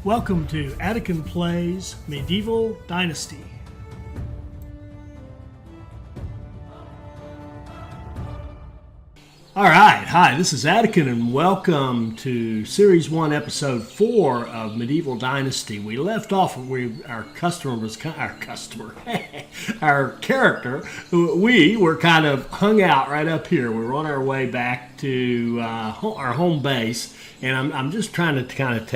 Welcome to Attican Plays Medieval Dynasty. Alright, hi, this is Attican and welcome to Series 1, Episode 4 of Medieval Dynasty. We left off where our character, we were kind of hung out right up here. We were on our way back to our home base, and I'm just trying to kind of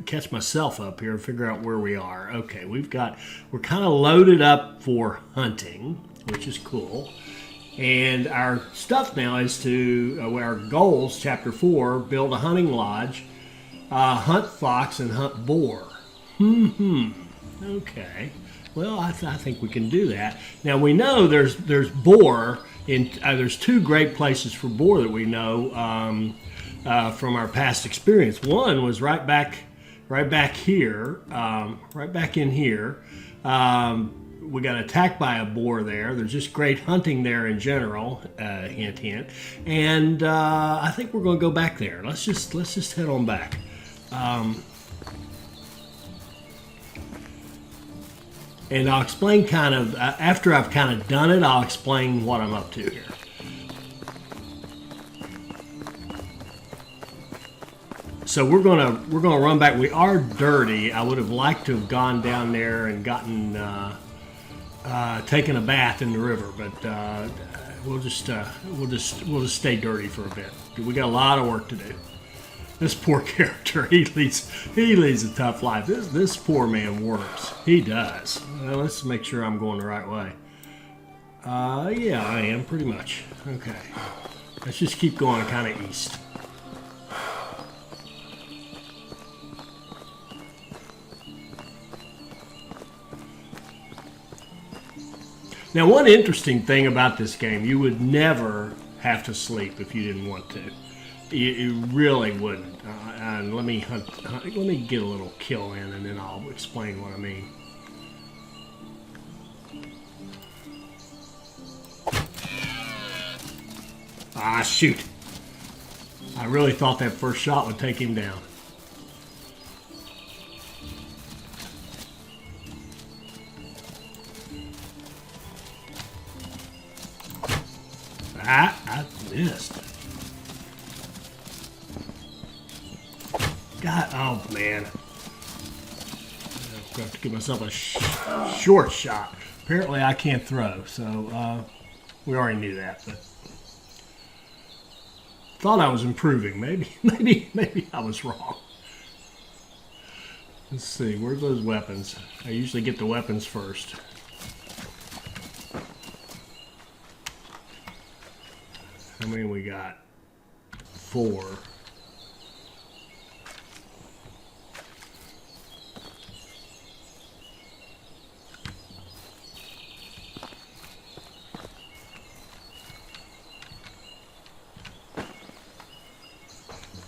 catch myself up here and figure out where we are. Okay, we're kind of loaded up for hunting, which is cool. And our stuff now is to, our goals, Chapter 4, build a hunting lodge, hunt fox, and hunt boar. Okay. Well, I think we can do that. Now, we know there's boar, there's two great places for boar that we know from our past experience. One was right back here, right back in here. We got attacked by a boar there. There's just great hunting there in general, hint, hint. And I think we're going to go back there. Let's just head on back. And I'll explain kind of after I've kind of done it. I'll explain what I'm up to here. So we're gonna run back. We are dirty. I would have liked to have gone down there and gotten. Taking a bath in the river, but we'll just stay dirty for a bit. We got a lot of work to do. This poor character, he leads a tough life. This poor man works. He does. Well, let's make sure I'm going the right way. Yeah, I am pretty much. Okay, let's just keep going kind of east. Now, one interesting thing about this game, you would never have to sleep if you didn't want to. You really wouldn't. And let me get a little kill in, and then I'll explain what I mean. Ah, shoot! I really thought that first shot would take him down. I missed. God, oh man. I've got to give myself a short shot. Apparently I can't throw, so we already knew that, but thought I was improving. Maybe I was wrong. Let's see, where's those weapons? I usually get the weapons first. How many we got? 4.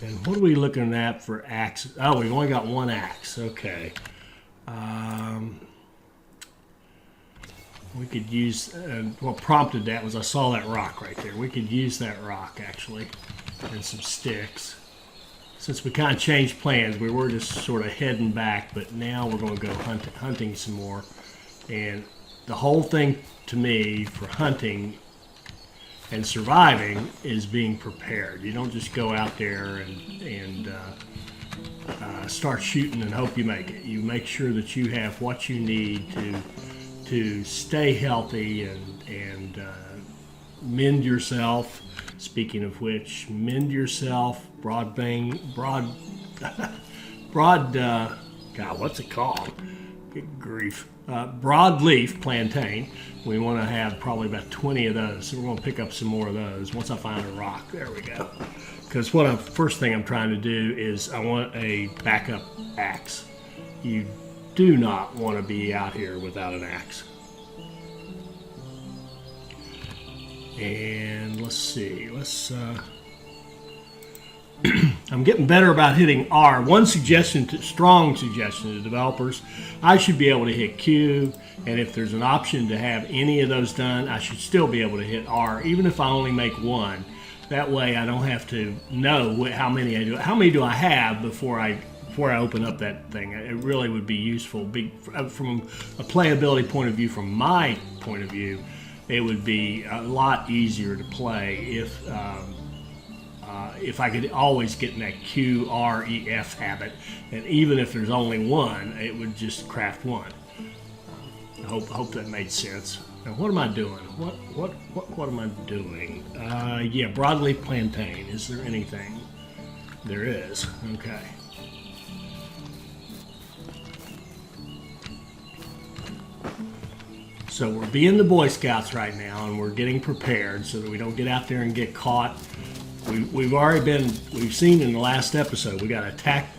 And what are we looking at for axes? Oh, we've only got one axe. Okay. We could use, what prompted that was I saw that rock right there. We could use that rock, actually, and some sticks. Since we kind of changed plans, we were just sort of heading back, but now we're going to go hunting some more. And the whole thing, to me, for hunting and surviving is being prepared. You don't just go out there and start shooting and hope you make it. You make sure that you have what you need to stay healthy and mend yourself. Speaking of which, mend yourself. God, what's it called? Good grief. Broadleaf plantain. We want to have probably about 20 of those. So we're going to pick up some more of those once I find a rock. There we go. Because first thing I'm trying to do is I want a backup axe. You do not want to be out here without an axe. And let's see. I'm getting better about hitting R. One strong suggestion to developers, I should be able to hit Q, and if there's an option to have any of those done, I should still be able to hit R, even if I only make one. That way I don't have to know how many I do. How many do I have before I before I open up that thing. It really would be useful. From a playability point of view, from my point of view, it would be a lot easier to play if I could always get in that Q, R, E, F habit, and even if there's only one, it would just craft one. I hope that made sense. Now, what am I doing? What am I doing? Yeah, broadleaf plantain. Is there anything? There is. Okay. So we're being the Boy Scouts right now, and we're getting prepared so that we don't get out there and get caught. We've seen in the last episode, we got attacked,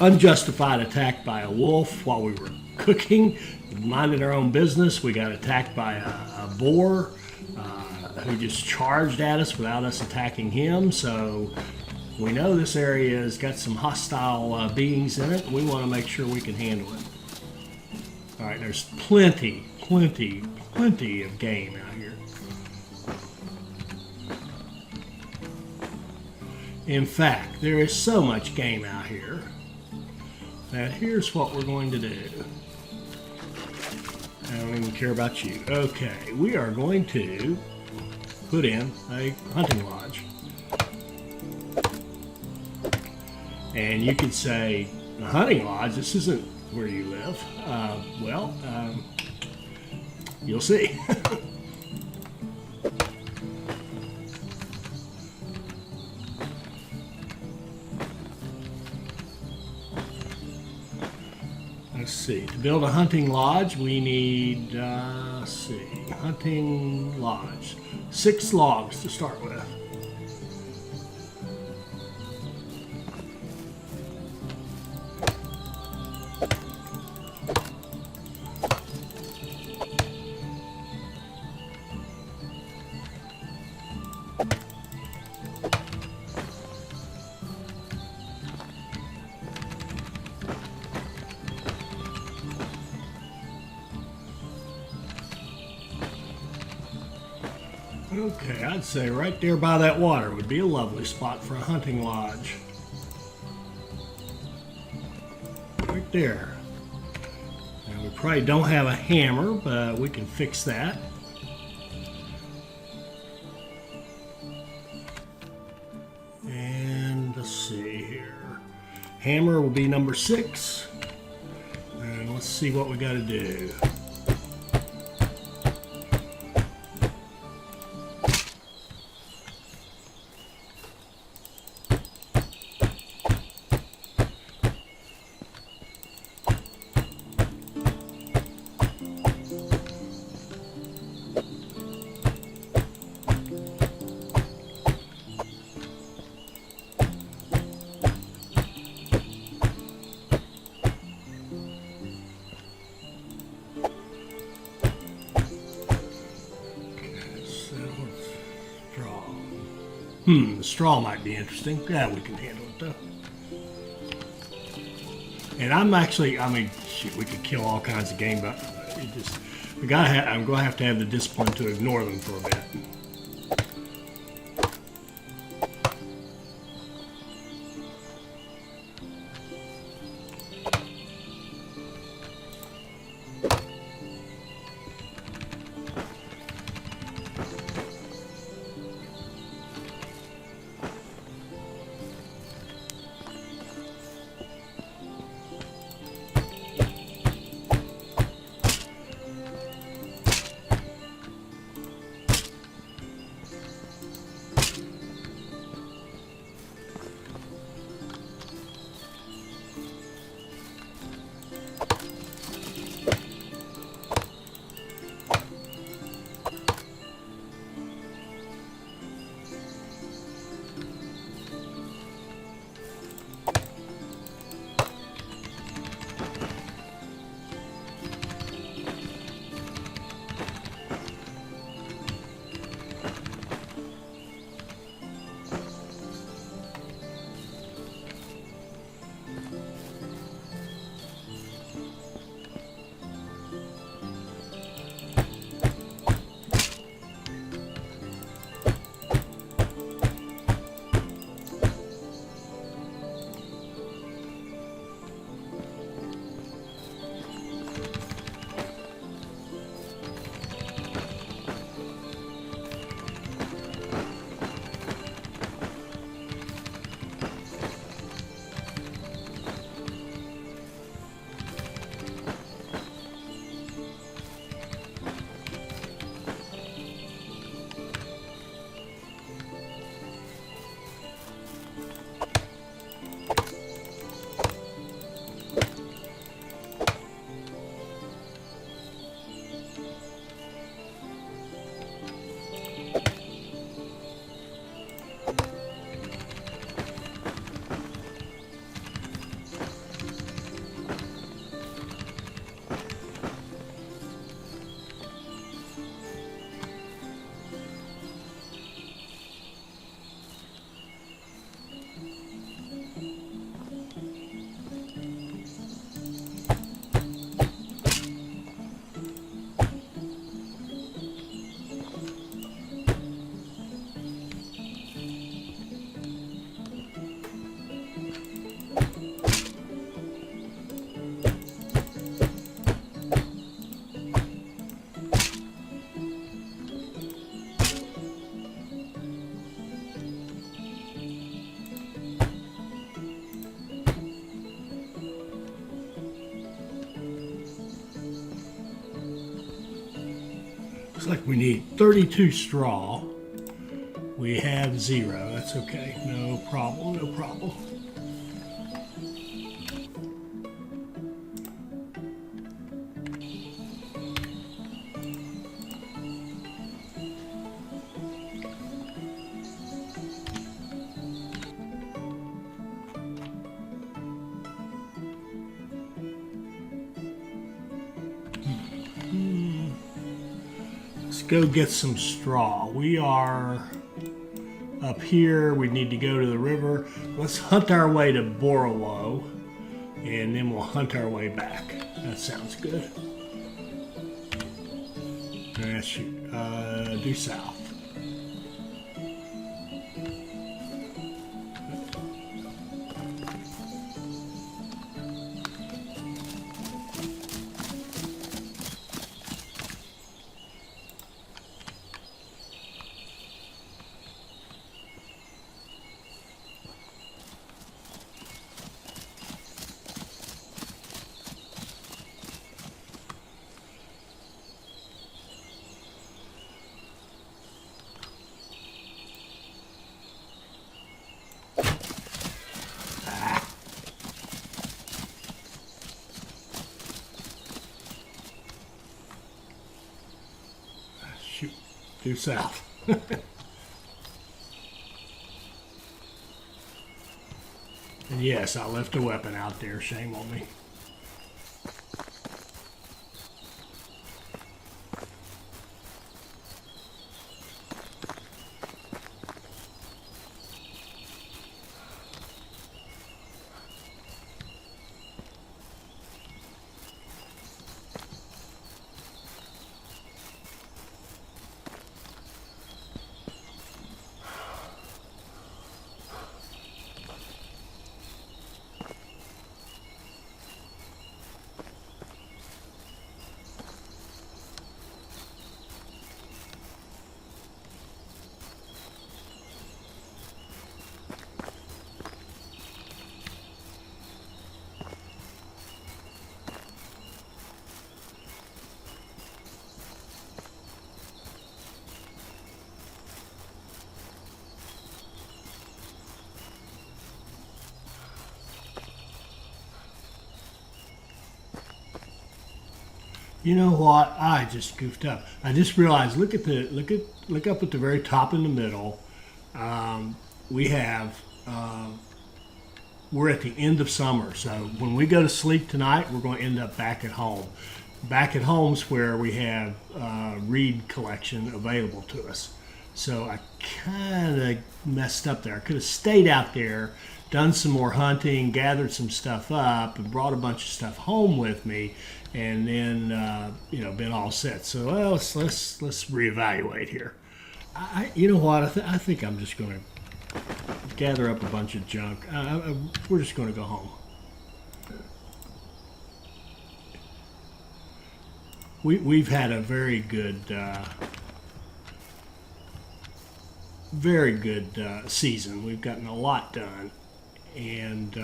unjustified attack by a wolf while we were cooking, minding our own business. We got attacked by a boar who just charged at us without us attacking him. So we know this area has got some hostile beings in it. We want to make sure we can handle it. All right, there's plenty of game out here. In fact, there is so much game out here that here's what we're going to do. I don't even care about you. Okay, we are going to put in a hunting lodge. And you could say, a hunting lodge, this isn't where you live. Well, you'll see. Let's see. To build a hunting lodge, we need, let's see, hunting lodge. 6 logs to start with. Okay, I'd say right there by that water would be a lovely spot for a hunting lodge. Right there. Now we probably don't have a hammer, but we can fix that. And let's see here. Hammer will be number 6. And let's see what we got to do. The straw might be interesting. Yeah, we can handle it though. And I'm mean, shoot, we could kill all kinds of game, but I'm going to have to have the discipline to ignore them for a bit. Looks like we need 32 straw. We have 0. That's okay. No problem. No problem. Let's go get some straw. We are up here. We need to go to the river. Let's hunt our way to Boar, and then we'll hunt our way back. That sounds good. Shoot. Due south. Shoot, due south. And yes, I left a weapon out there. Shame on me. You know what? I just goofed up. I just realized. Look up at the very top in the middle. We have. We're at the end of summer, so when we go to sleep tonight, we're going to end up back at home. Back at home's where we have reed collection available to us. So I kind of messed up there. I could have stayed out there, done some more hunting, gathered some stuff up, and brought a bunch of stuff home with me, and then been all set. So let's reevaluate here. You know what? I think I'm just going to gather up a bunch of junk. We're just going to go home. We've had a very good season. We've gotten a lot done, and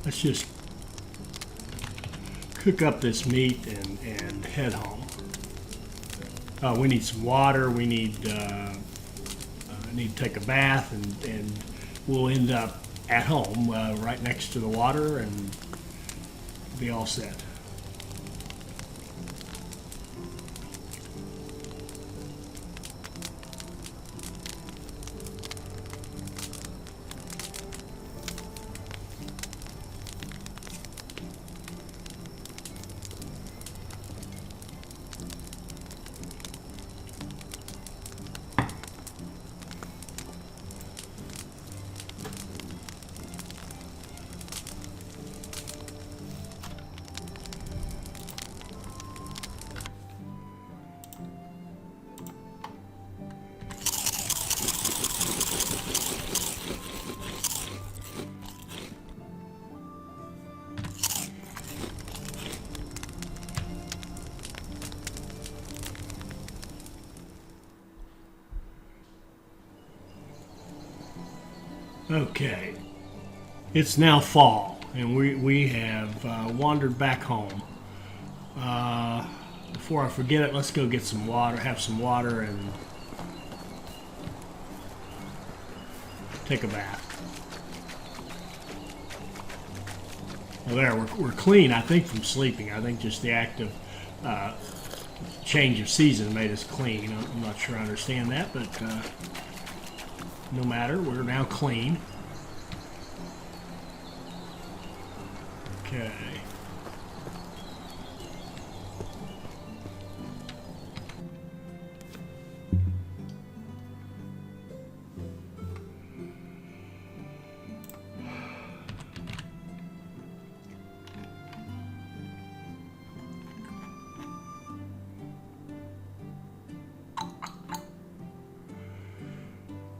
let's just cook up this meat and head home. We need some water. We need to take a bath, and we'll end up at home right next to the water and be all set. Okay, it's now fall, and we have wandered back home. Before I forget it, let's go get some water, have some water, and take a bath. Well, there, we're clean, I think, from sleeping. I think just the act of change of season made us clean. I'm not sure I understand that, but no matter, we're now clean. Okay.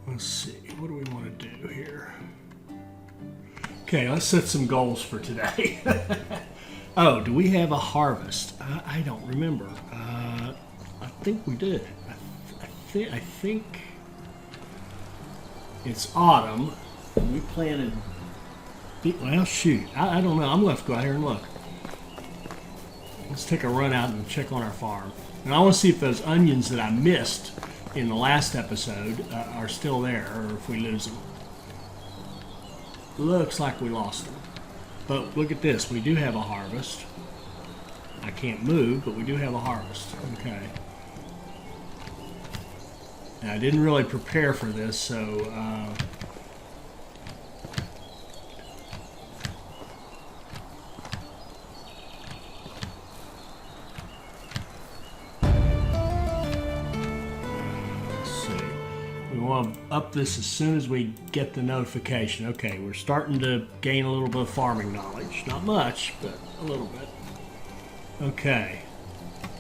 Let's see, what do we want to do here? Okay, let's set some goals for today. Oh, do we have a harvest? I don't remember. I think we did. I think it's autumn. And we planted. Well, shoot. I don't know. I'm going to have to go out here and look. Let's take a run out and check on our farm. And I want to see if those onions that I missed in the last episode are still there, or if we lose them. Looks like we lost them. But look at this. We do have a harvest. I can't move, but we do have a harvest. Okay. Now, I didn't really prepare for this, so up this as soon as we get the notification. Okay, we're starting to gain a little bit of farming knowledge. Not much, but a little bit. Okay.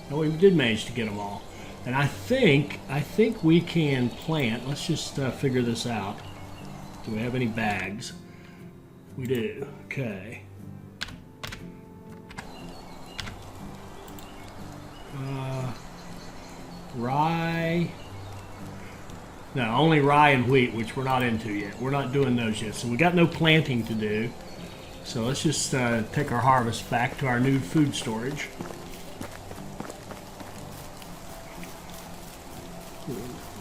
Well, we did manage to get them all. And I think we can plant. Let's just figure this out. Do we have any bags? We do. Okay. Rye. No, only rye and wheat, which we're not into yet. We're not doing those yet. So we got no planting to do. So let's just take our harvest back to our new food storage.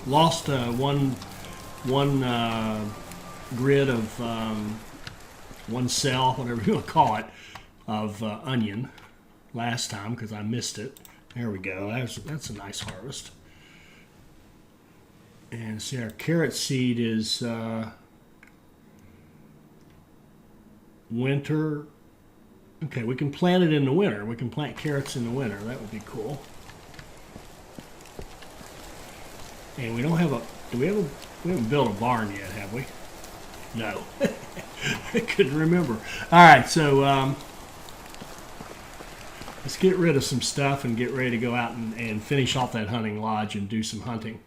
Lost one grid of one cell, whatever you want to call it, of onion last time because I missed it. There we go. That's a nice harvest. And see, our carrot seed is winter. Okay, we can plant it in the winter. We can plant carrots in the winter. That would be cool. And we don't have a. Do we have a? We haven't built a barn yet, have we? No. I couldn't remember. All right, so let's get rid of some stuff and get ready to go out and finish off that hunting lodge and do some hunting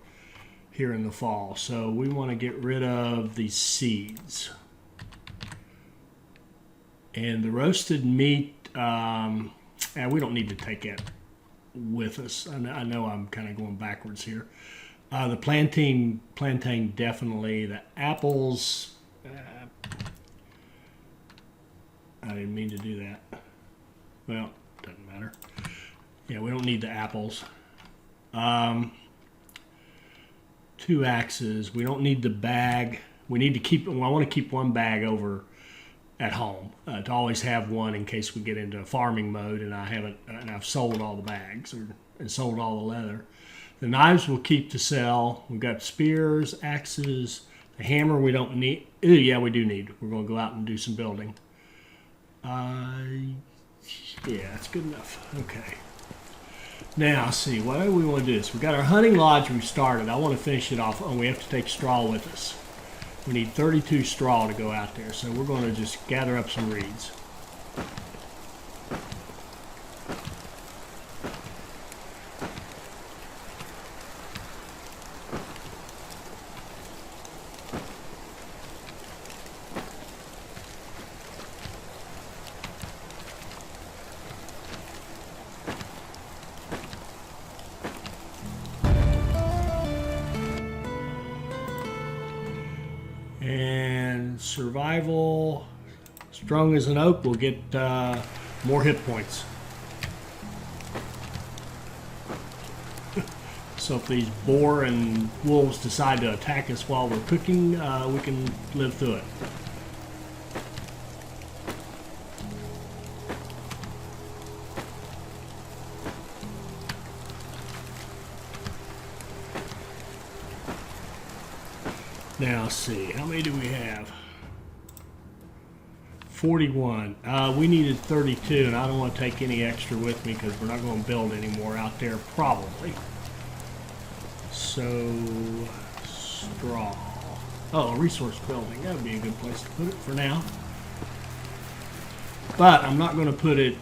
here in the fall. So we want to get rid of these seeds. And the roasted meat, and we don't need to take it with us. I know I'm kind of going backwards here. The plantain definitely. The apples, I didn't mean to do that. Well, doesn't matter. Yeah, we don't need the apples. 2 axes. We don't need the bag. We need to keep. Well, I want to keep one bag over at home to always have one in case we get into farming mode and I've sold all the bags and sold all the leather. The knives we'll keep to sell. We've got spears, axes. The hammer we don't need. Yeah, we do need. We're going to go out and do some building. Yeah, that's good enough. Okay. Now, let's see, what do we want to do this? We've got our hunting lodge we've started. I want to finish it off. Oh, we have to take straw with us. We need 32 straw to go out there, so we're going to just gather up some reeds. And survival. Strong as an oak will get more hit points. So if these boar and wolves decide to attack us while we're cooking, we can live through it. Now, let's see, how many do we have? 41. We needed 32, and I don't want to take any extra with me because we're not going to build any more out there, probably. So, straw. Oh, resource building. That would be a good place to put it for now. But I'm not going to put it...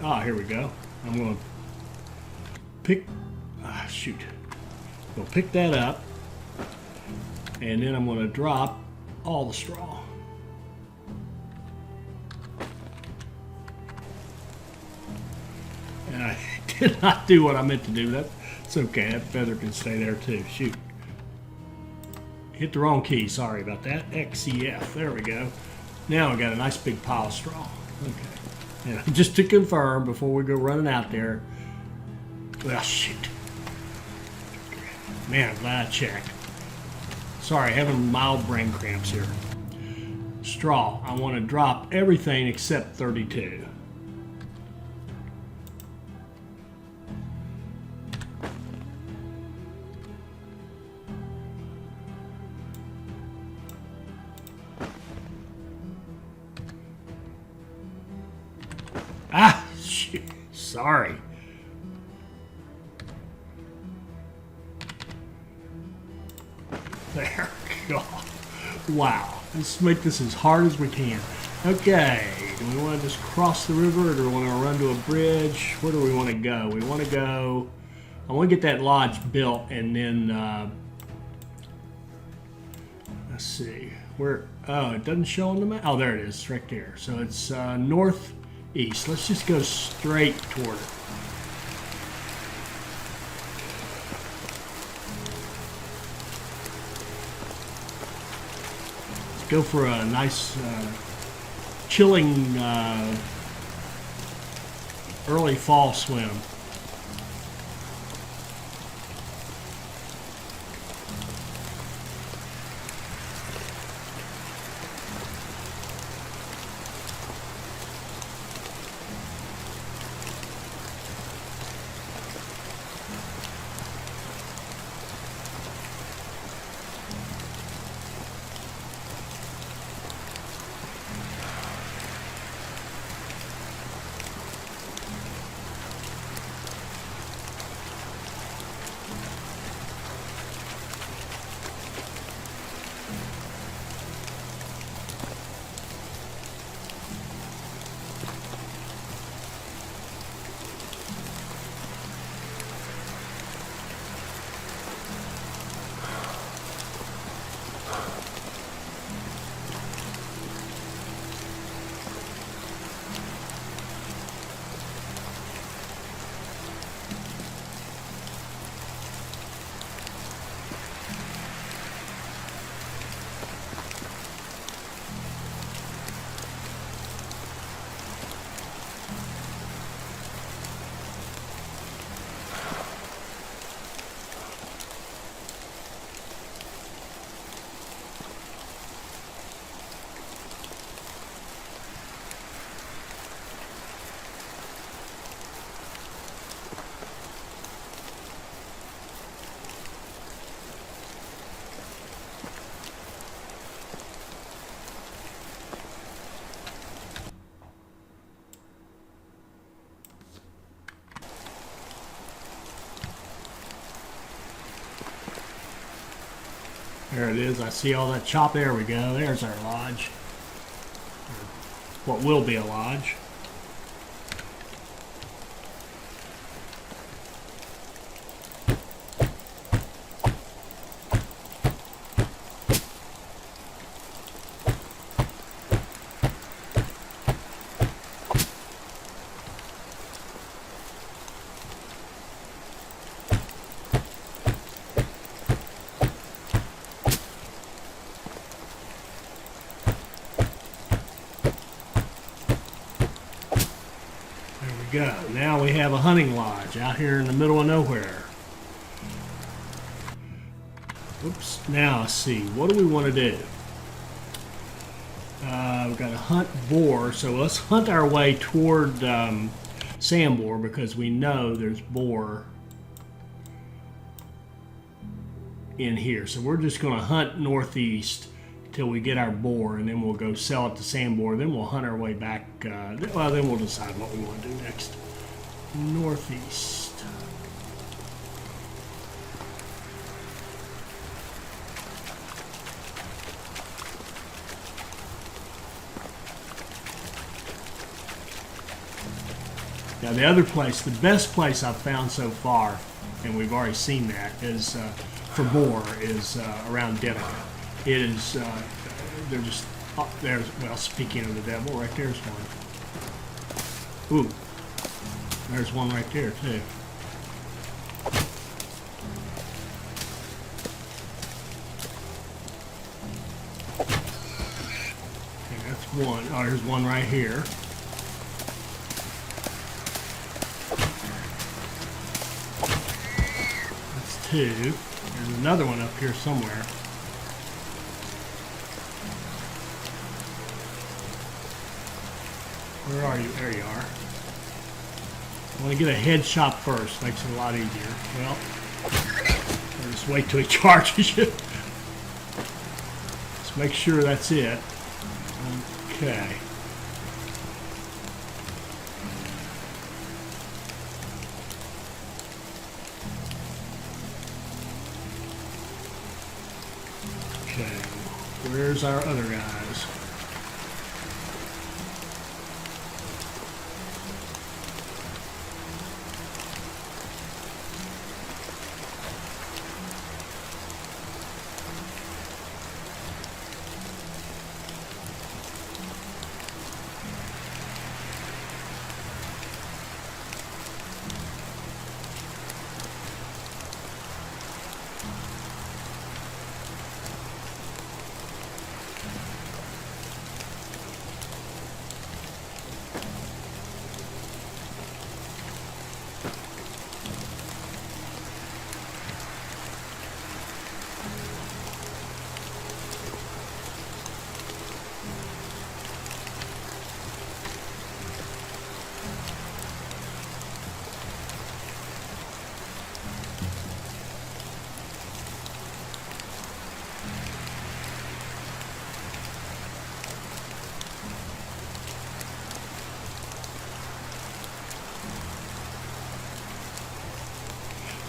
Ah, here we go. I'm going to pick... shoot. I'm going to pick that up. And then I'm going to drop all the straw. And I did not do what I meant to do. That's okay. That feather can stay there too. Shoot. Hit the wrong key. Sorry about that. XCF. There we go. Now I got a nice big pile of straw. Okay. And just to confirm before we go running out there. Well, shoot. Man, I'm glad I checked. Sorry, having mild brain cramps here. Straw. I want to drop everything except 32. Ah, shoot. Sorry. There we go. Wow. Let's make this as hard as we can. Okay. Do we want to just cross the river, or do we want to run to a bridge? Where do we want to go? We want to go... I want to get that lodge built, and then... let's see. Where... Oh, it doesn't show on the map. Oh, there it is. Right there. So it's northeast. Let's just go straight toward it. Go for a nice chilling early fall swim. There it is. I see all that chop. There we go. There's our lodge. What will be a lodge. go. Now we have a hunting lodge out here in the middle of nowhere. Oops. Now let's see. What do we want to do? We've got to hunt boar, so let's hunt our way toward sand boar because we know there's boar in here. So we're just going to hunt northeast till we get our boar, and then we'll go sell it to sand boar. Then we'll hunt our way back. Well, then we'll decide what we want to do next. Northeast. Now the other place, the best place I've found so far, and we've already seen that, is for boar, is around Dynasty. It is, they're just up there. Well, speaking of the devil, right there's one. Ooh, there's one right there too. Okay, that's one. Oh, there's one right here. Two. There's another one up here somewhere. Where are you? There you are. I want to get a headshot first. Makes it a lot easier. Well, I'll just wait till he charges you. Let's make sure that's it. Okay. Okay, where's our other guys?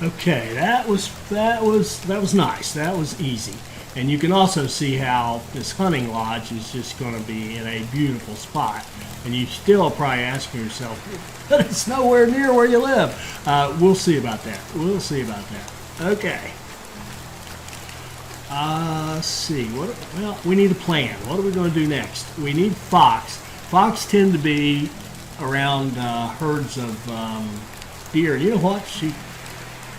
Okay, that was nice. That was easy. And you can also see how this hunting lodge is just going to be in a beautiful spot. And you still probably asking yourself, but it's nowhere near where you live. We'll see about that. We'll see about that. Okay. Let's see. Well, we need a plan. What are we going to do next? We need fox. Fox tend to be around herds of deer. You know what?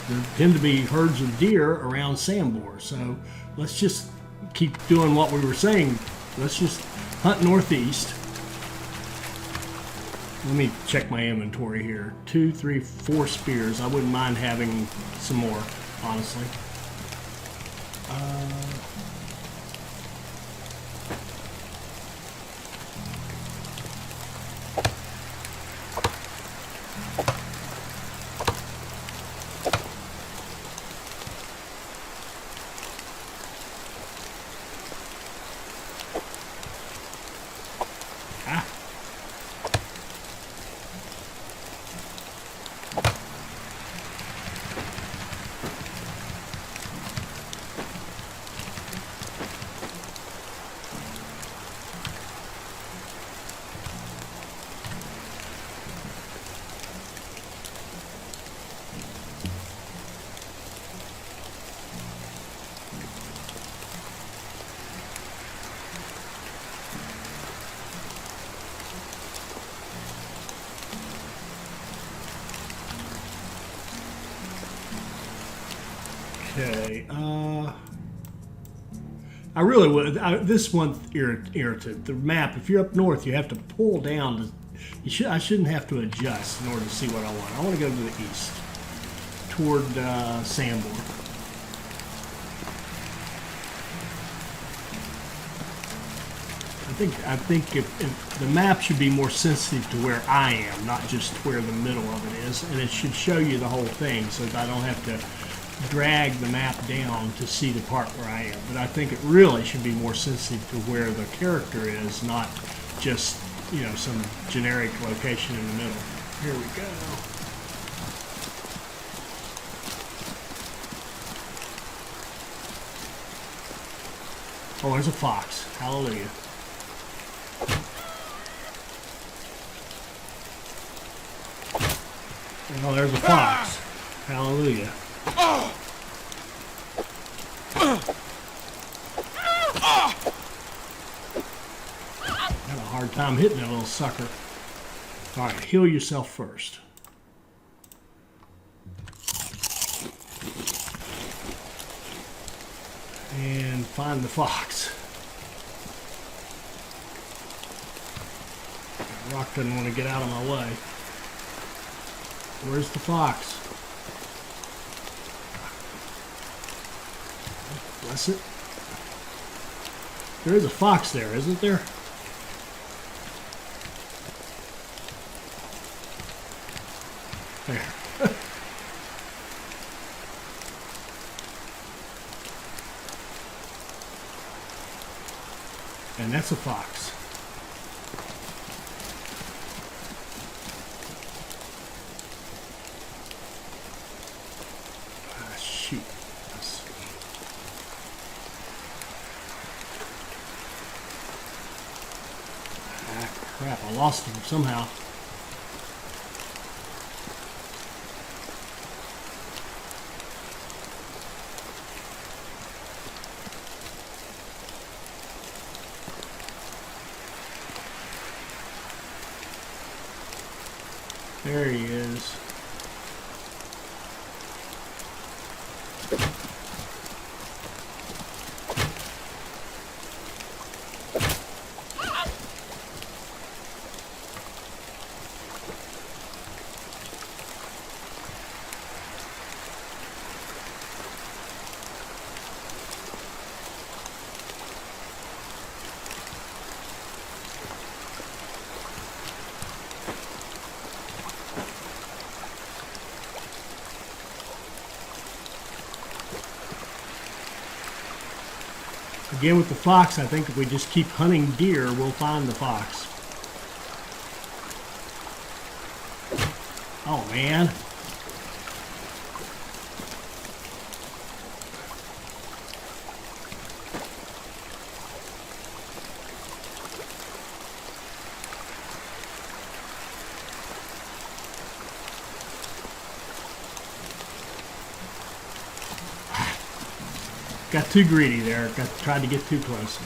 There tend to be herds of deer around sand boar. So let's just keep doing what we were saying. Let's just hunt northeast. Let me check my inventory here. 2, 3, 4 spears. I wouldn't mind having some more, honestly. Okay, this one irritated. The map, if you're up north, you have to pull down I shouldn't have to adjust in order to see what I want. I want to go to the east, toward Sambor. I think if the map should be more sensitive to where I am, not just where the middle of it is, and it should show you the whole thing so that I don't have to drag the map down to see the part where I am. But I think it really should be more sensitive to where the character is, not just, you know, some generic location in the middle. Here we go. Oh, there's a fox. Hallelujah. Oh, there's a fox. Hallelujah. Had a hard time hitting that little sucker. All right, heal yourself first. And find the fox. That rock doesn't want to get out of my way. Where's the fox? Bless it. There is a fox there, isn't there? There. And that's a fox. Shoot. Ah, crap, I lost him somehow. There he is. Again with the fox, I think if we just keep hunting deer, we'll find the fox. Oh man. Got too greedy there. Tried to get too close.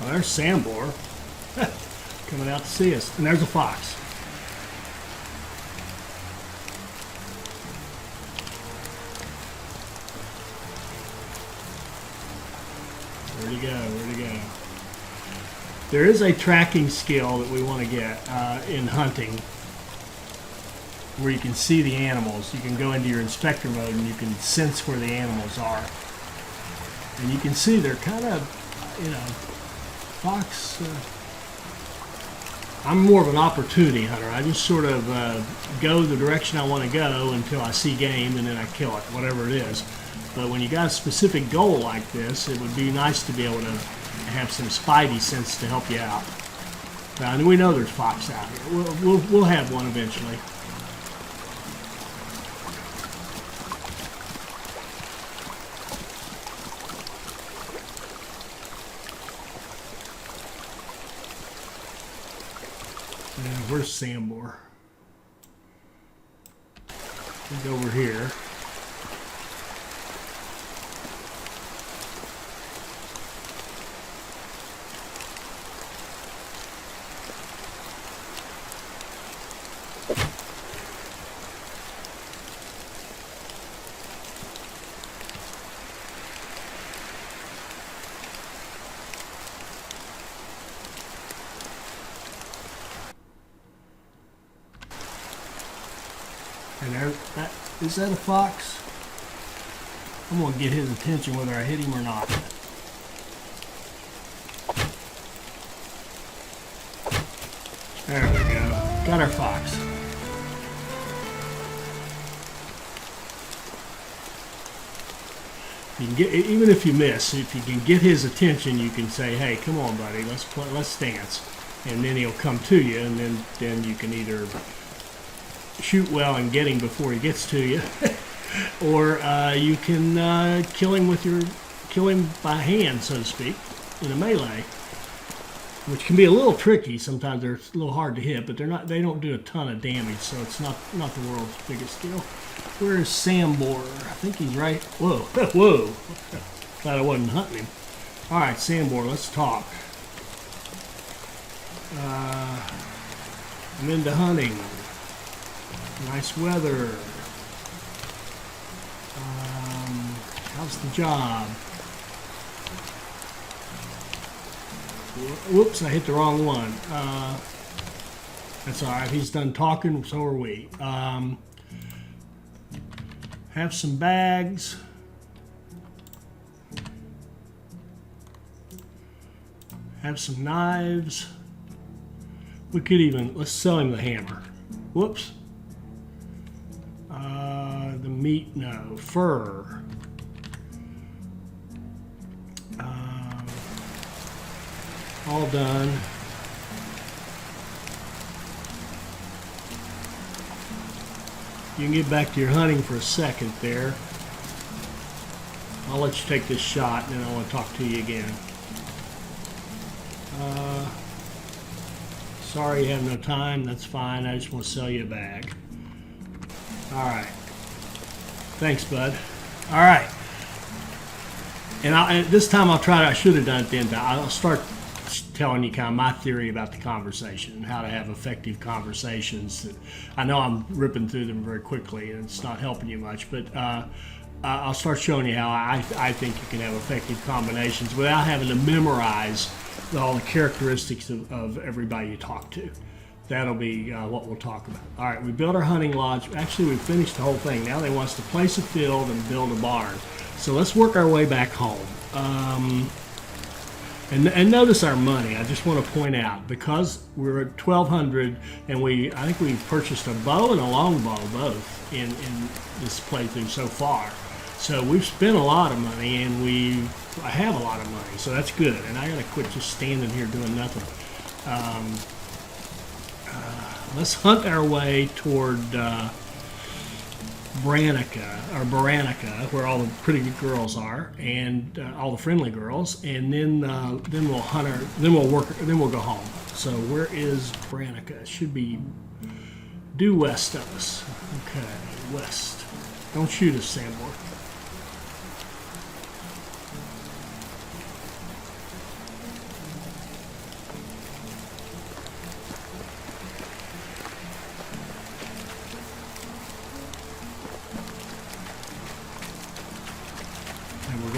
Well, there's Sambor coming out to see us. And there's a fox. Where'd he go? Where'd he go? There is a tracking skill that we want to get in hunting where you can see the animals. You can go into your inspector mode and you can sense where the animals are. And you can see they're kind of, you know, fox. I'm more of an opportunity hunter. I just sort of go the direction I want to go until I see game and then I kill it, whatever it is. But when you got a specific goal like this, it would be nice to be able to have some spidey sense to help you out. And we know there's fox out here. We'll have one eventually. And where's Sam Boar? He's over here. And there, is that a fox? I'm going to get his attention whether I hit him or not. There we go. Got our fox. You can get, even if you miss, if you can get his attention, you can say, "Hey, come on, buddy, let's play, let's dance," and then he'll come to you, and then you can either shoot well and get him before he gets to you, or you can kill him by hand, so to speak, in a melee, which can be a little tricky. Sometimes they're a little hard to hit, but they don't do a ton of damage, so it's not the world's biggest skill. Where's Sam Boar? I think he's right. Whoa, whoa! Glad I wasn't hunting him. All right, Sam Boar, let's talk. I'm into hunting. Nice weather. How's the job? Whoops, I hit the wrong one. That's all right. He's done talking, so are we. Have some bags. Have some knives. We could even, let's sell him the hammer. Whoops. The meat, no. Fur. All done. You can get back to your hunting for a second there. I'll let you take this shot and then I want to talk to you again. Sorry you have no time. That's fine. I just want to sell you a bag. All right. Thanks, bud. All right. And this time I'll try to, I should have done it then. I'll start telling you kind of my theory about the conversation and how to have effective conversations. I know I'm ripping through them very quickly and it's not helping you much, but I'll start showing you how I think you can have effective combinations without having to memorize all the characteristics of everybody you talk to. That'll be what we'll talk about. All right, we built our hunting lodge. Actually, we finished the whole thing. Now they want us to place a field and build a barn. So let's work our way back home. And notice our money. I just want to point out, because we're at 1,200, and I think we purchased a bow and a longbow both in this playthrough so far. So we've spent a lot of money, and I have a lot of money, so that's good. And I gotta quit just standing here doing nothing. Let's hunt our way toward Baranica, where all the pretty girls are, and all the friendly girls, and then we'll hunt then we'll go home. So where is Baranica? It should be due west of us. Okay, west. Don't shoot us, Sam Boar.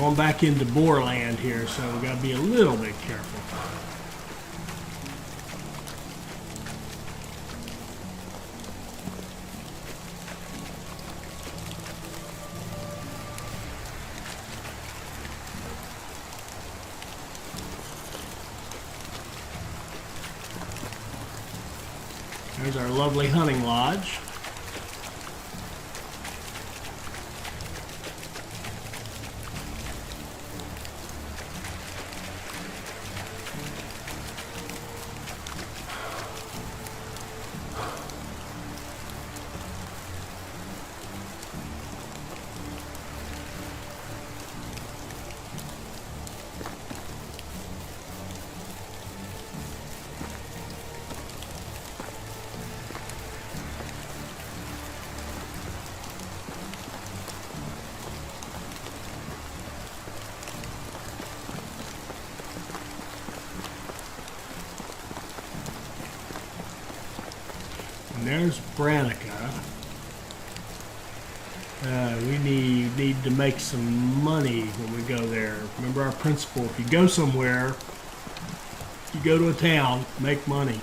going back into boar land here, so we got to be a little bit careful. There's our lovely hunting lodge. And there's Branica. We need to make some money when we go there. Remember our principle, if you go somewhere, you go to a town, make money.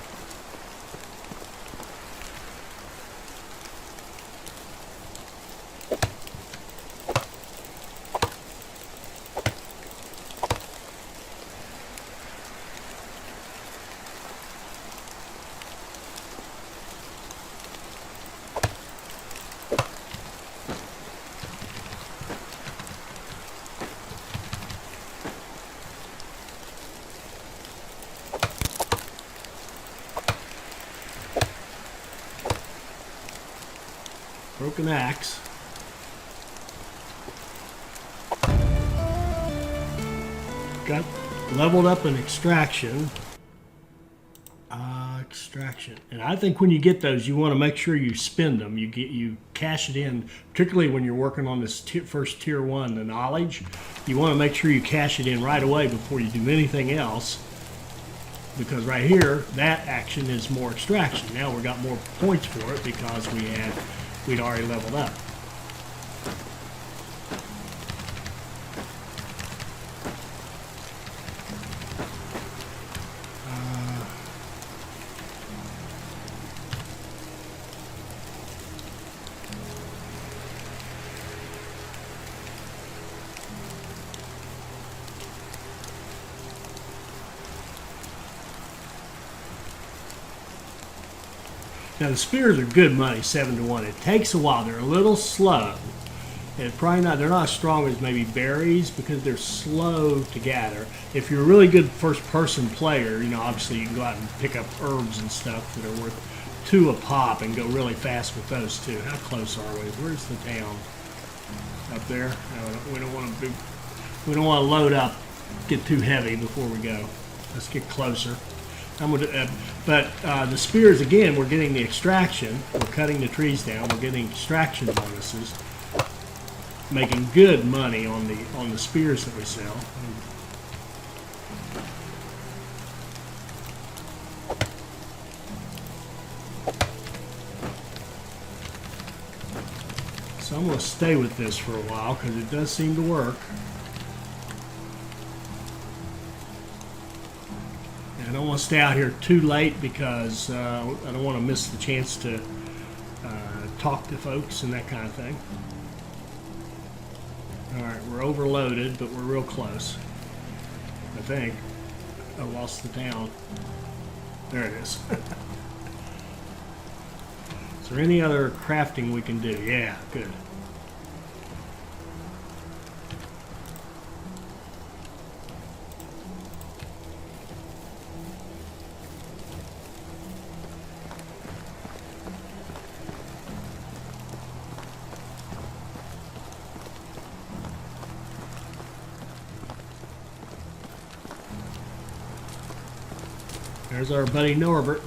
Broken axe. Got leveled up in extraction. Extraction. And I think when you get those, you want to make sure you spend them. You cash it in, particularly when you're working on this first tier 1, the knowledge. You want to make sure you cash it in right away before you do anything else. Because right here, that action is more extraction. Now we got more points for it because we'd already leveled up. Now the spears are good money, 7-1. It takes a while. They're a little slow. And probably not. They're not as strong as maybe berries because they're slow to gather. If you're a really good first-person player, you know, obviously you can go out and pick up herbs and stuff that are worth 2 a pop and go really fast with those too. How close are we? Where's the town? Up there? No, we don't want to. We don't want to load up, get too heavy before we go. Let's get closer. But the spears, again, we're getting the extraction. We're cutting the trees down. We're getting extraction bonuses. Making good money on the spears that we sell. So I'm going to stay with this for a while because it does seem to work. I don't want to stay out here too late because I don't want to miss the chance to talk to folks and that kind of thing. All right, we're overloaded, but we're real close. I think. I lost the town. There it is. Is there any other crafting we can do? Yeah, good. There's our buddy Norbert.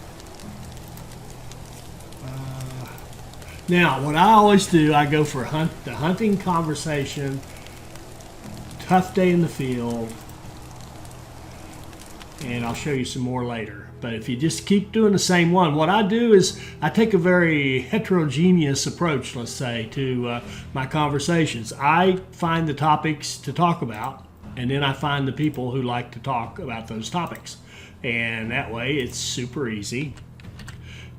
Now, what I always do, I go for the hunting conversation, tough day in the field, and I'll show you some more later. But if you just keep doing the same one, what I do is I take a very heterogeneous approach, let's say, to my conversations. I find the topics to talk about, and then I find the people who like to talk about those topics. And that way it's super easy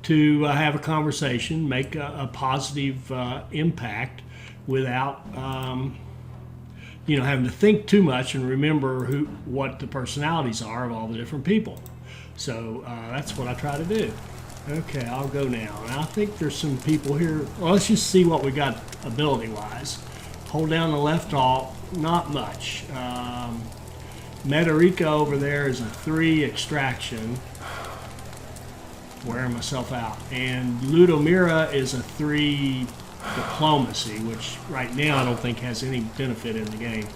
to have a conversation, make a positive impact without having to think too much and remember what the personalities are of all the different people. So that's what I try to do. Okay, I'll go now. And I think there's some people here. Well, let's just see what we got ability-wise. Hold down the left alt, not much. Metarika over there is a 3 extraction. Wearing myself out. And Ludomira is a 3 diplomacy, which right now I don't think has any benefit in the game.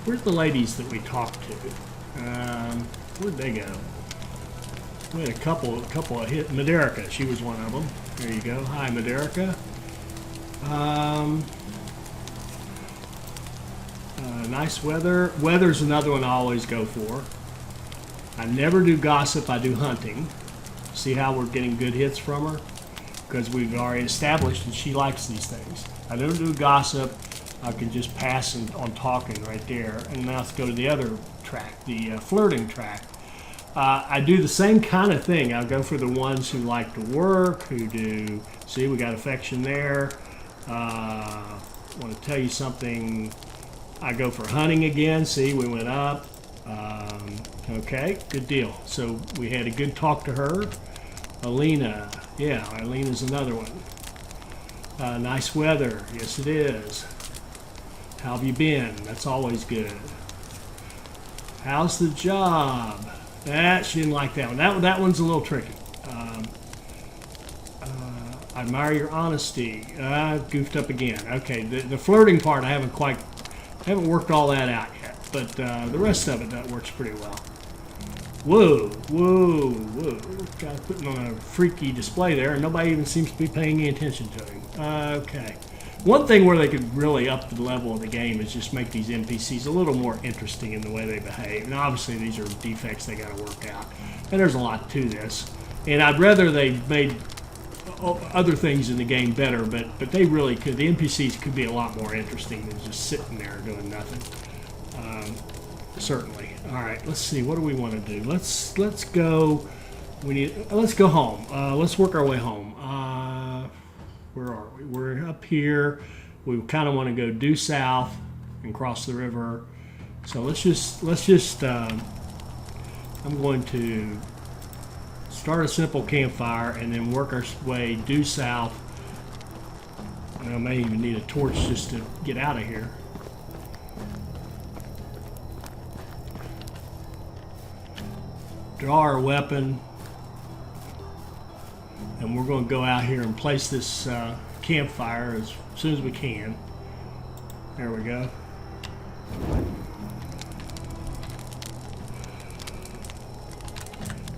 Where's the ladies that we talked to? Where'd they go? We had a couple of hit. Maderica, she was one of them. There you go. Hi, Maderica. Nice weather. Weather's another one I always go for. I never do gossip, I do hunting. See how we're getting good hits from her? Because we've already established that she likes these things. I don't do gossip. I can just pass on talking right there. And now let's go to the other track, the flirting track. I do the same kind of thing. I'll go for the ones who like to work, who do, see, we got affection there. Want to tell you something. I go for hunting again. See, we went up. Okay, good deal. So we had a good talk to her. Alina, yeah, Alina's another one. Nice weather, yes it is. How have you been? That's always good. How's the job? She didn't like that one. That one's a little tricky. I admire your honesty. Goofed up again. Okay, the flirting part I haven't worked all that out yet, but the rest of it that works pretty well. Whoa, whoa, whoa. Guy's putting on a freaky display there, and nobody even seems to be paying any attention to him. Okay. One thing where they could really up the level of the game is just make these NPCs a little more interesting in the way they behave. And obviously these are defects they got to work out. And there's a lot to this. And I'd rather they made other things in the game better, but they really could. The NPCs could be a lot more interesting than just sitting there doing nothing. Certainly. All right. Let's see. What do we want to do? Let's go. Let's go home. Let's work our way home. Where are we? We're up here. We kind of want to go due south and cross the river. So let's just. I'm going to start a simple campfire and then work our way due south. And I may even need a torch just to get out of here. Draw our weapon, and we're going to go out here and place this campfire as soon as we can. There we go.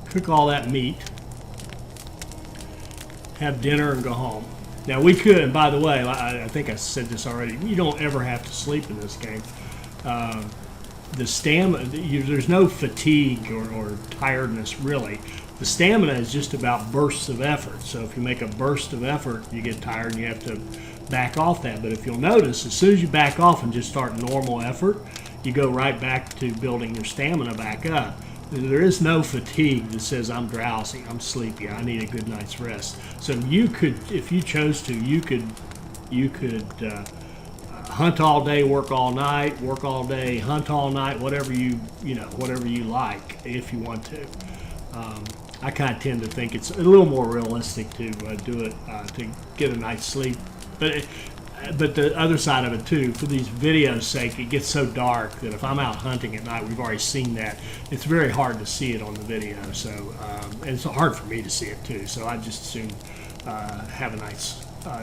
Cook all that meat, have dinner, and go home. Now we could, and by the way, I think I said this already, you don't ever have to sleep in this game. The stamina, there's no fatigue or tiredness really. The stamina is just about bursts of effort. So if you make a burst of effort, you get tired and you have to back off that. But if you'll notice, as soon as you back off and just start normal effort, you go right back to building your stamina back up. There is no fatigue that says I'm drowsy, I'm sleepy, I need a good night's rest. So you could, if you chose to, you could hunt all day, work all night, work all day, hunt all night, whatever whatever you like, if you want to. I kind of tend to think it's a little more realistic to do it to get a night's sleep. But the other side of it too, for these videos' sake, it gets so dark that if I'm out hunting at night, we've already seen that. It's very hard to see it on the video. So and it's hard for me to see it too. So I just assume have a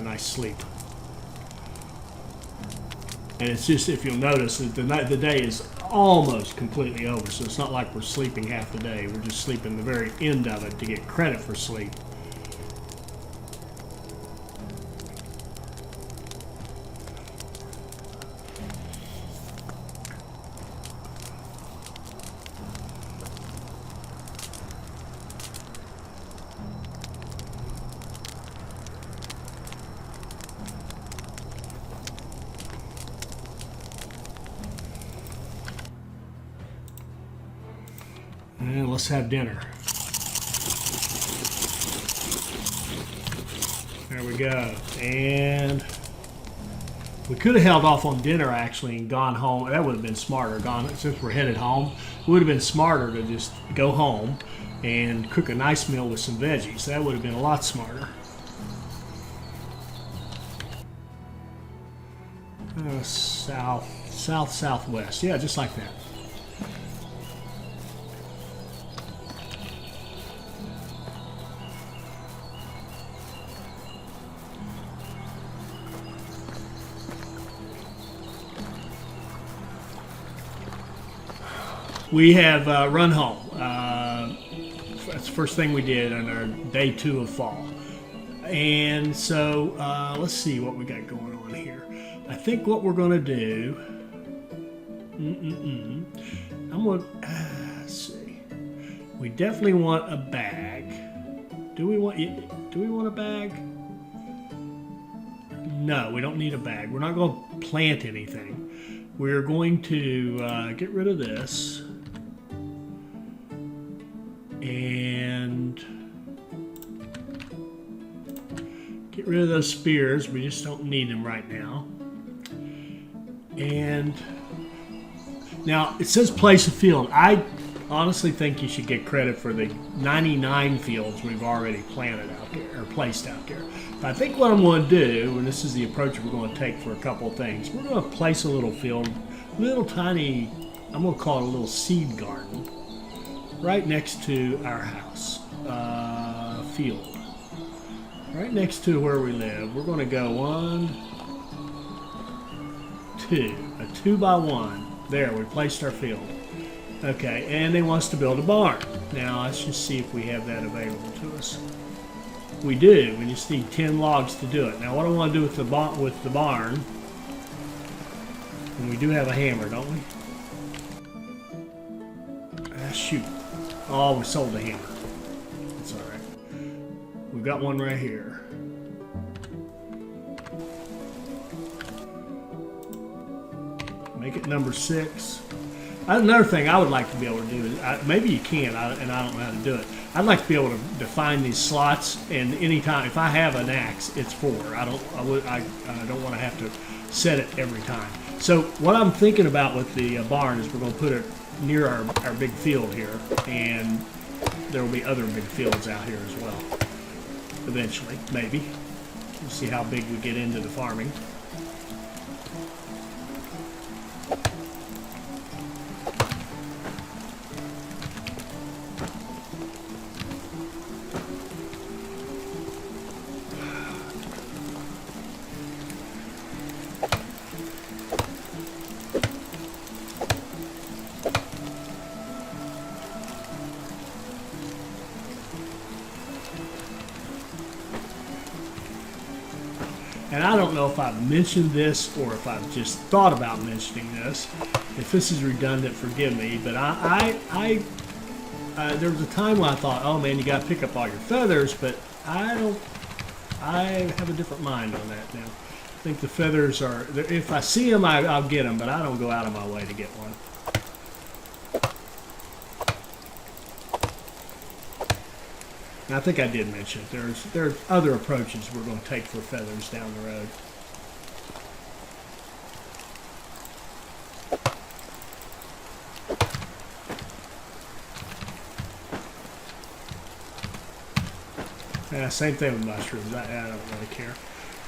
nice sleep. And it's just, if you'll notice, the day is almost completely over. So it's not like we're sleeping half the day. We're just sleeping the very end of it to get credit for sleep. And let's have dinner. There we go. And we could have held off on dinner actually and gone home. That would have been smarter. Since we're headed home, it would have been smarter to just go home and cook a nice meal with some veggies. That would have been a lot smarter. Southwest. Yeah, just like that. We have run home. That's the first thing we did on our day 2 of fall. And so let's see what we got going on here. I think what we're going to do, I'm going to, let's see. We definitely want a bag. Do we want a bag? No, we don't need a bag. We're not going to plant anything. We're going to get rid of this. And get rid of those spears. We just don't need them right now. And now it says place a field. I honestly think you should get credit for the 99 fields we've already planted out there, or placed out there. But I think what I'm going to do, and this is the approach we're going to take for a couple of things, we're going to place a little field, little tiny, I'm going to call it a little seed garden, right next to our house, field. Right next to where we live. We're going to go 1, 2, a 2x1. There, we placed our field. Okay, and they want us to build a barn. Now, let's just see if we have that available to us. We do. We just need 10 logs to do it. Now, what I want to do with the barn, and we do have a hammer, don't we? Shoot. Oh, we sold the hammer. That's all right. We've got one right here. Make it number 6. Another thing I would like to be able to do is, maybe you can, and I don't know how to do it. I'd like to be able to define these slots, and anytime, if I have an axe, it's 4. I don't want to have to set it every time. So what I'm thinking about with the barn is we're going to put it near our big field here, and there will be other big fields out here as well. Eventually, maybe. We'll see how big we get into the farming. And I don't know if I've mentioned this or if I've just thought about mentioning this. If this is redundant, forgive me. But there was a time when I thought, oh man, you got to pick up all your feathers. But I have a different mind on that now. I think the feathers are, if I see them, I'll get them. But I don't go out of my way to get one. And I think I did mention it. There's other approaches we're going to take for feathers down the road. Same thing with mushrooms. I don't really care.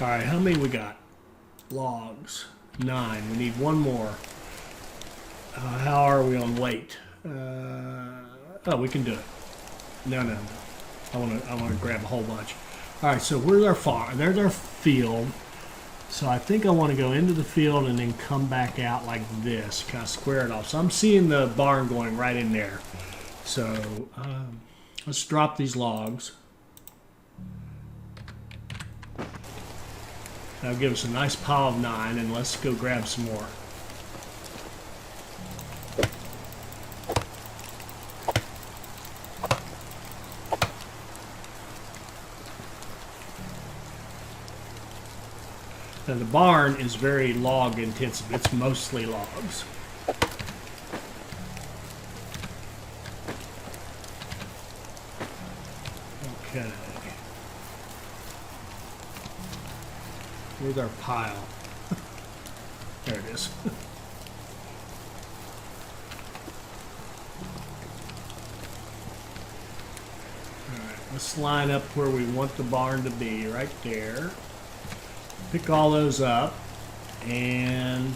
All right, how many we got? Logs. 9. We need one more. How are we on weight? Oh, we can do it. No. I want to grab a whole bunch. All right, so where's our farm? There's our field. So I think I want to go into the field and then come back out like this, kind of square it off. So I'm seeing the barn going right in there. So let's drop these logs. That'll give us a nice pile of 9, and let's go grab some more. Now the barn is very log intensive. It's mostly logs. Where's our pile? There it is. Alright, let's line up where we want the barn to be, right there. Pick all those up, and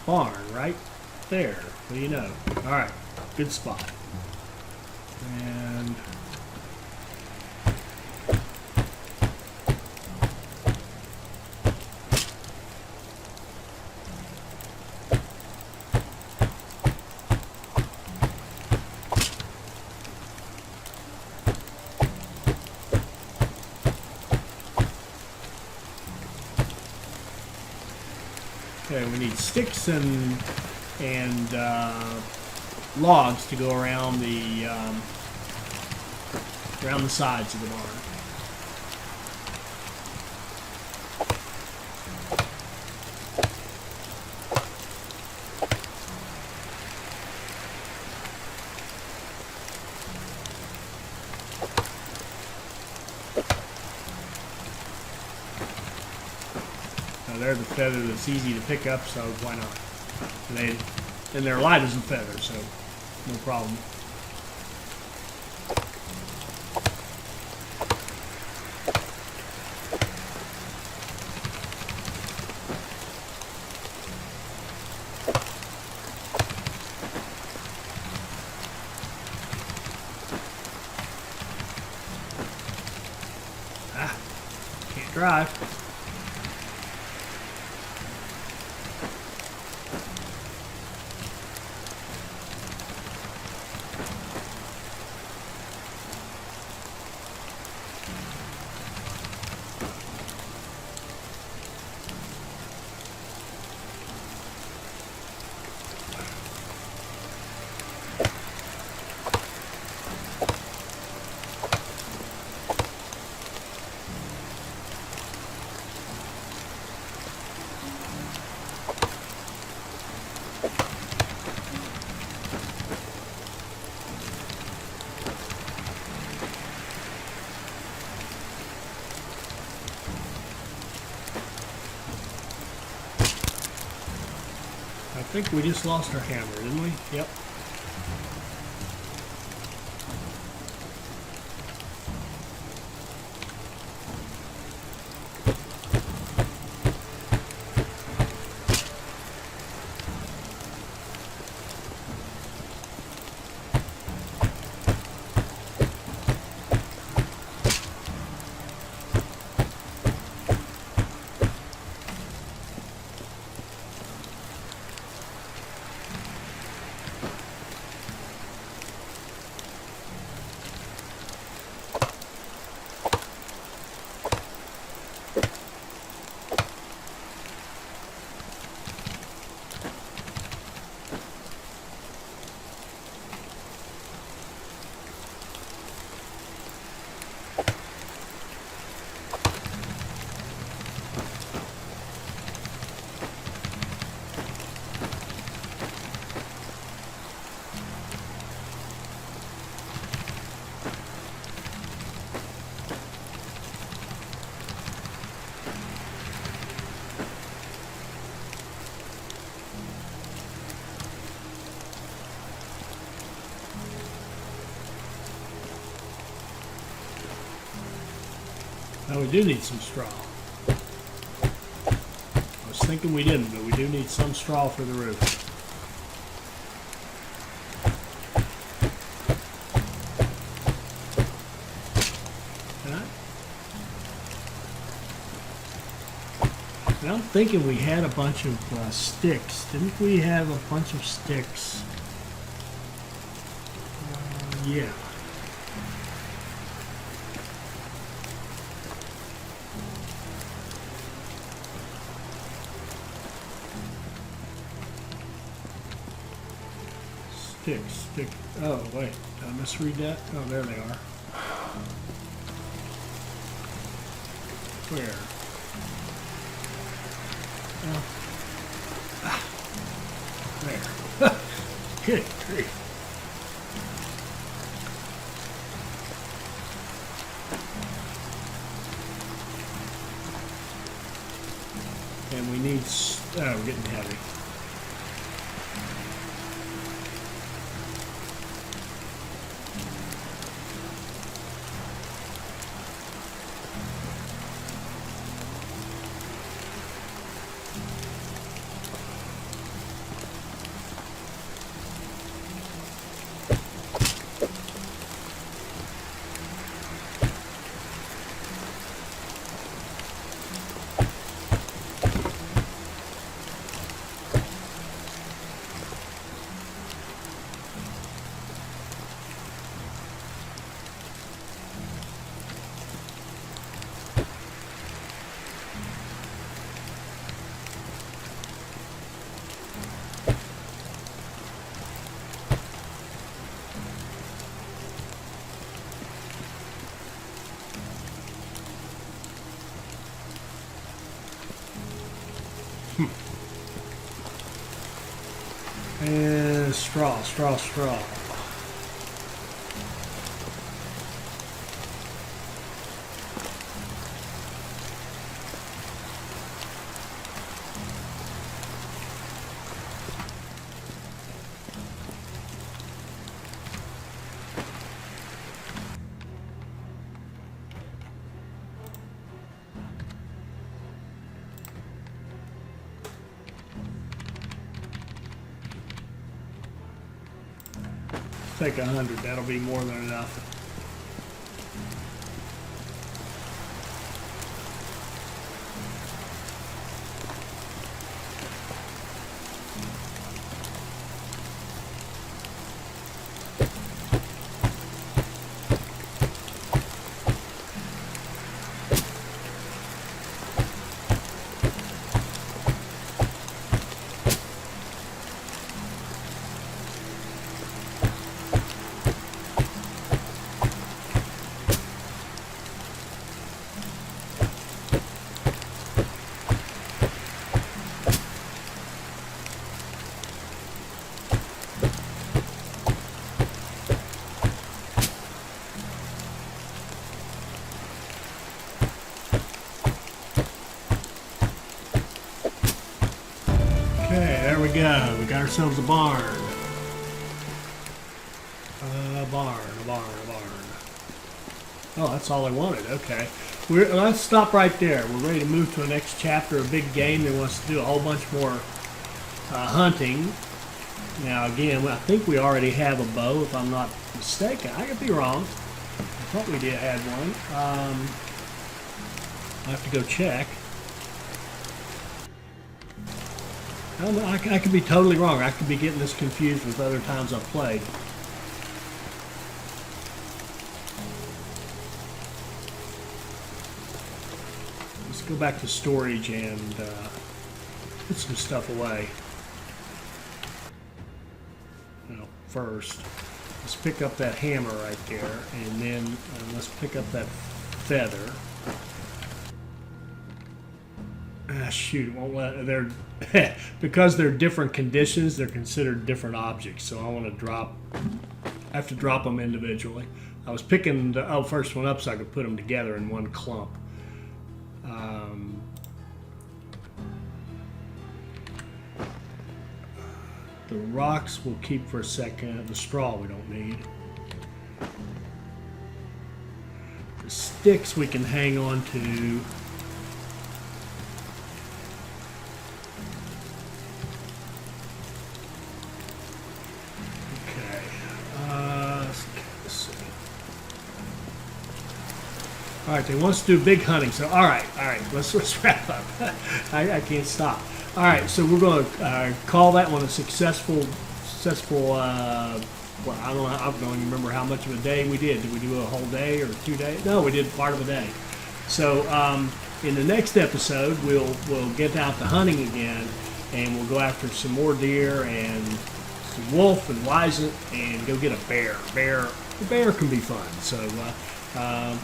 barn right there. What do you know? Alright, good spot. And okay, we need sticks and logs to go around the sides of the barn. Now there's a feather that's easy to pick up, so why not? And they're light as a feather, so no problem. Can't drive. I think we just lost our hammer, didn't we? Yep. Now we do need some straw. I was thinking we didn't, but we do need some straw for the roof. And I'm thinking we had a bunch of sticks. Didn't we have a bunch of sticks? Yeah. Stick. Oh, wait. Did I misread that? Oh, there they are. Where? Oh. There. Good grief. And we need, we're getting heavy. And straw. Take 100, that'll be more than enough. Okay, there we go. We got ourselves a barn. A barn. Oh, that's all I wanted. Okay. Let's stop right there. We're ready to move to the next chapter, a big game that wants to do a whole bunch more hunting. Now, again, I think we already have a bow, if I'm not mistaken. I could be wrong. I thought we did have one. I'll have to go check. I don't know, I could be totally wrong. I could be getting this confused with other times I've played. Let's go back to storage and put some stuff away. Well, first, let's pick up that hammer right there, and then let's pick up that feather. Ah, shoot, won't let, they're because they're different conditions, they're considered different objects. So I want to drop, I have to drop them individually. I was picking the first one up so I could put them together in one clump. The rocks we'll keep for a second. The straw we don't need. The sticks we can hang on to. All right, they want us to do big hunting. So, all right, let's wrap up. I can't stop. All right, so we're going to call that one a successful. Well, I don't even remember how much of a day we did. Did we do a whole day or 2 days? No, we did part of a day. So, in the next episode, we'll get out to hunting again, and we'll go after some more deer and some wolf and wisent, and go get a bear. The bear can be fun. So.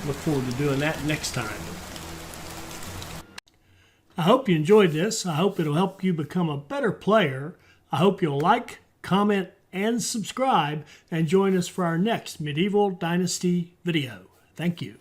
Look forward to doing that next time. I hope you enjoyed this. I hope it'll help you become a better player. I hope you'll like, comment, and subscribe, and join us for our next Medieval Dynasty video. Thank you.